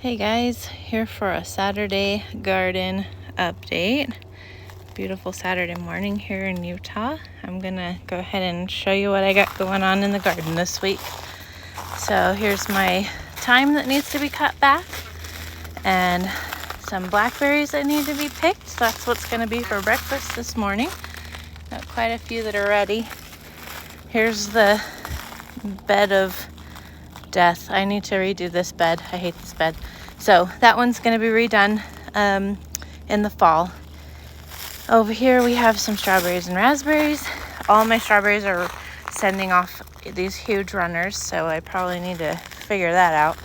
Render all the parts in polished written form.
Hey guys, here for a Saturday garden update. Beautiful Saturday morning here in Utah. I'm gonna go ahead and show you what I got going on in the garden this week. So here's my thyme that needs to be cut back and some blackberries that need to be picked. So that's what's gonna be for breakfast this morning. Got quite a few that are ready. Here's the bed of death. I need to redo this bed. I hate this bed. So that one's going to be redone in the fall. Over here we have some strawberries and raspberries. All my strawberries are sending off these huge runners, so I probably need to figure that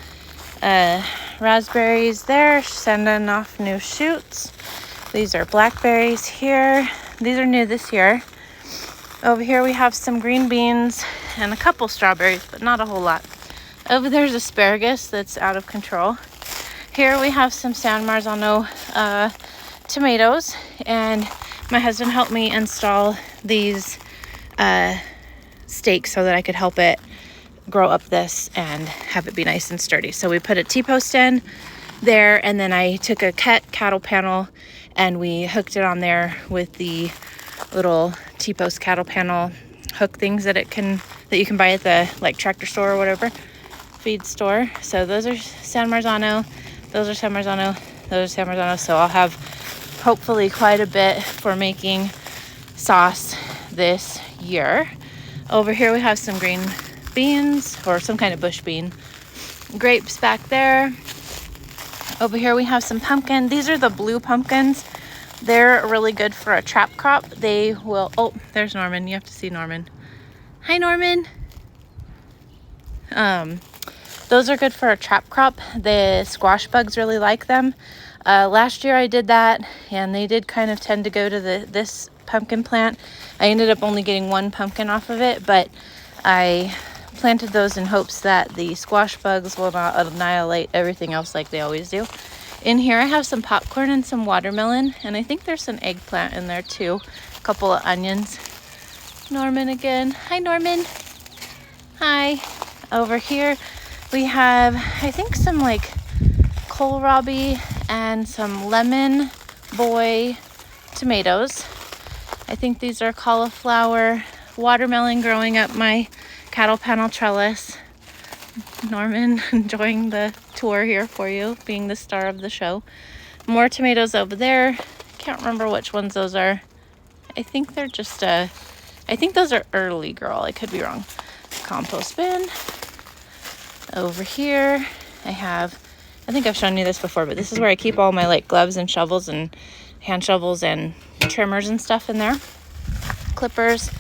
out. Raspberries there, sending off new shoots. These are blackberries here. These are new this year. Over here we have some green beans and a couple strawberries, but not a whole lot. Over there's asparagus that's out of control. Here we have some San Marzano tomatoes, and my husband helped me install these stakes so that I could help it grow up this and have it be nice and sturdy. So we put a T-post in there, and then I took a cattle panel and we hooked it on there with the little T-post cattle panel hook things that you can buy at the tractor store or whatever feed store. So those are San Marzano, those are San Marzano, those are San Marzano. So I'll have hopefully quite a bit for making sauce this year. Over here we have some green beans or some kind of bush bean. Grapes back there. Over here we have some pumpkin. These are the blue pumpkins. They're really good for a trap crop. They will, oh, there's Norman. You have to see Norman. Hi, Norman. Those are good for a trap crop. The squash bugs really like them. Last year I did that, and they did kind of tend to go to this pumpkin plant. I ended up only getting one pumpkin off of it, but I planted those in hopes that the squash bugs will not annihilate everything else like they always do. In here I have some popcorn and some watermelon, and I think there's an eggplant in there too. A couple of onions. Norman again. Hi, Norman. Hi. Over here we have, I think, some kohlrabi and some lemon boy tomatoes. I think these are cauliflower, watermelon growing up my cattle panel trellis. Norman enjoying the tour here for you, being the star of the show. More tomatoes over there. Can't remember which ones those are. I think they're just I think those are early girl. I could be wrong. Compost bin. Over here I think I've shown you this before, but this is where I keep all my gloves and shovels and hand shovels and trimmers and stuff in there. Clippers.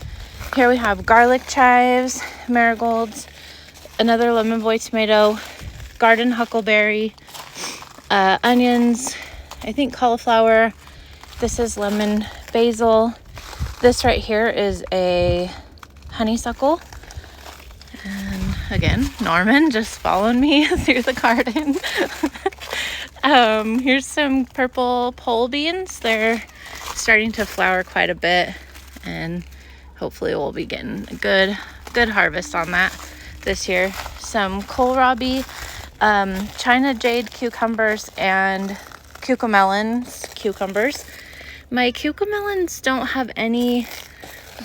Here we have garlic chives, marigolds, another lemon boy tomato, garden huckleberry, onions, I think cauliflower. This is lemon basil. This right here is a honeysuckle. And again, Norman just following me through the garden. Here's some purple pole beans. They're starting to flower quite a bit, and hopefully we'll be getting a good harvest on that this year. Some kohlrabi, China jade cucumbers, and cucumbers. My cucamelons don't have any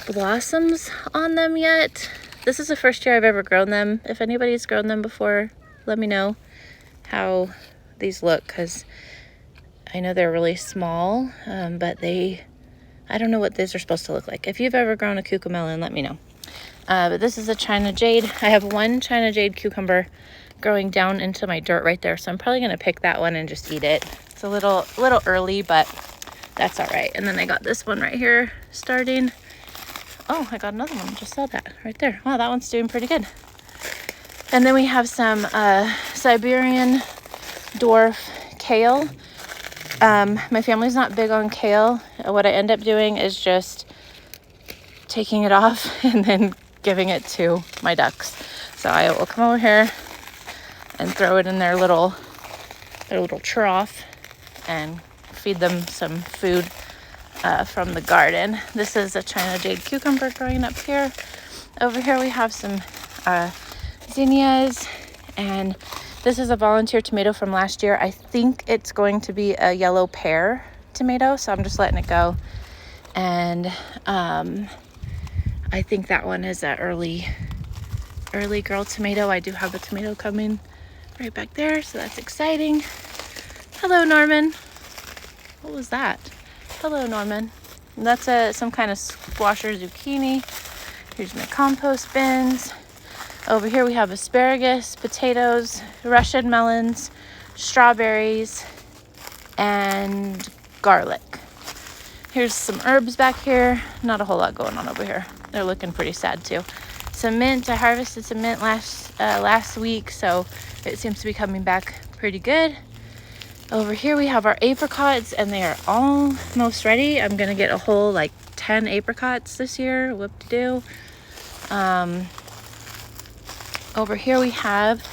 blossoms on them yet. This is the first year I've ever grown them. If anybody's grown them before, let me know how these look, because I know they're really small, but I don't know what these are supposed to look like. If you've ever grown a cucamelon, let me know. But this is a China jade. I have one China jade cucumber growing down into my dirt right there, so I'm probably gonna pick that one and just eat it. It's a little early, but that's all right. And then I got this one right here starting. Oh, I got another one. Just saw that right there. Wow, that one's doing pretty good. And then we have some Siberian dwarf kale. My family's not big on kale. What I end up doing is just taking it off and then giving it to my ducks. So I will come over here and throw it in their little trough and feed them some food from the garden. This is a China jade cucumber growing up here. Over here we have some zinnias, and This is a volunteer tomato from last year. I think it's going to be a yellow pear tomato, so I'm just letting it go. And I think that one is an early girl tomato. I do have a tomato coming right back there, so that's exciting. Hello, Norman. What was that? Hello, Norman. And that's some kind of squash or zucchini. Here's my compost bins. Over here we have asparagus, potatoes, Russian melons, strawberries, and garlic. Here's some herbs back here. Not a whole lot going on over here. They're looking pretty sad too. Some mint. I harvested some mint last week, so it seems to be coming back pretty good. Over here we have our apricots, and they are almost ready. I'm gonna get a whole like 10 apricots this year. Whoop-de-doo. Over here we have,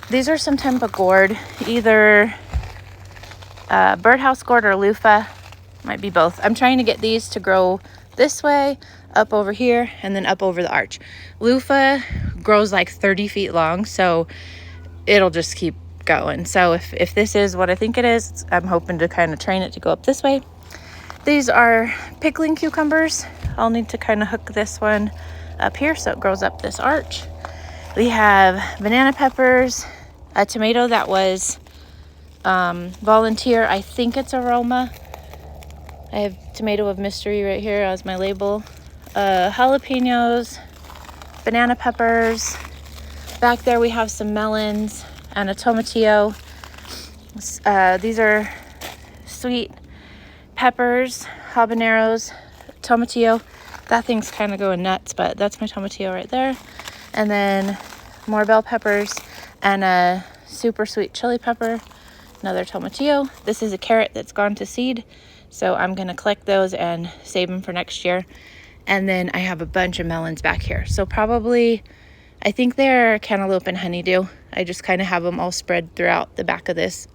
these are some Tempa gourd, either birdhouse gourd or loofah. Might be both. I'm trying to get these to grow this way, up over here, and then up over the arch. Loofah grows like 30 feet long, so it'll just keep going. So if this is what I think it is, I'm hoping to kind of train it to go up this way. These are pickling cucumbers. I'll need to kind of hook this one up here so it grows up this arch. We have banana peppers, a tomato that was volunteer. I think it's aroma. I have tomato of mystery right here as my label. Jalapenos, banana peppers. Back there we have some melons and a tomatillo. These are sweet peppers, habaneros, tomatillo. That thing's kind of going nuts, but that's my tomatillo right there. And then more bell peppers and a super sweet chili pepper, another tomatillo. This is a carrot that's gone to seed, so I'm gonna collect those and save them for next year. And then I have a bunch of melons back here. So probably, I think they're cantaloupe and honeydew. I just kind of have them all spread throughout the back of this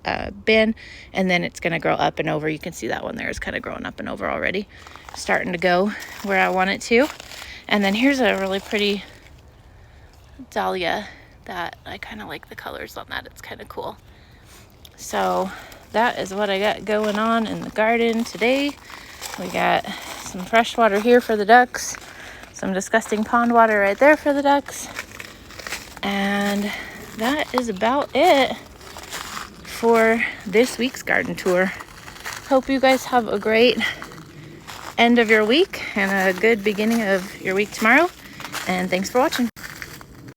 bin, and then it's gonna grow up and over. You can see that one there is kind of growing up and over already, starting to go where I want it to. And then here's a really pretty dahlia that I kind of like the colors on that. It's kind of cool. So that is what I got going on in the garden today. We got some fresh water here for the ducks, some disgusting pond water right there for the ducks, and that is about it for this week's garden tour. Hope you guys have a great end of your week and a good beginning of your week tomorrow, and thanks for watching.